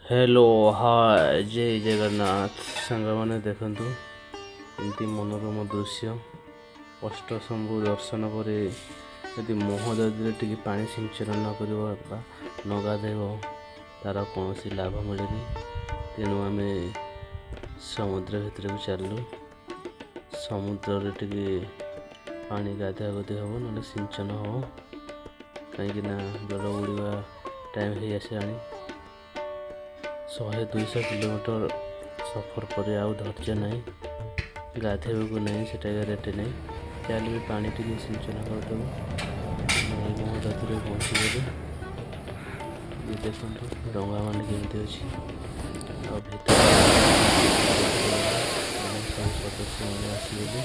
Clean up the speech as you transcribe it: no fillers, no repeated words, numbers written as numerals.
hello hi जय जगन्नाथ सांगमाने देखंतु एमती मनोरम दृश्य अष्टशंभु दर्शन पर यदि महोदय टी पानी सिंचन न कर न गाधेब तार कौन लाभ मिले तेणु आम समुद्र भितर को चलू समुद्र टी पानी गाधा गाधि हम ना सिंचन हम कहीं जल बुड़ा टाइम हो आसानी 100-200 किलोमीटर सफर पर आउ धैर्य ना गाधेबू ना से रेट ना चल भी पानी टी सिंचन करदेव महोदय पहुँचीगले ये देखो डंगा मान केमती अच्छी सब सदस्य मैंने आसगले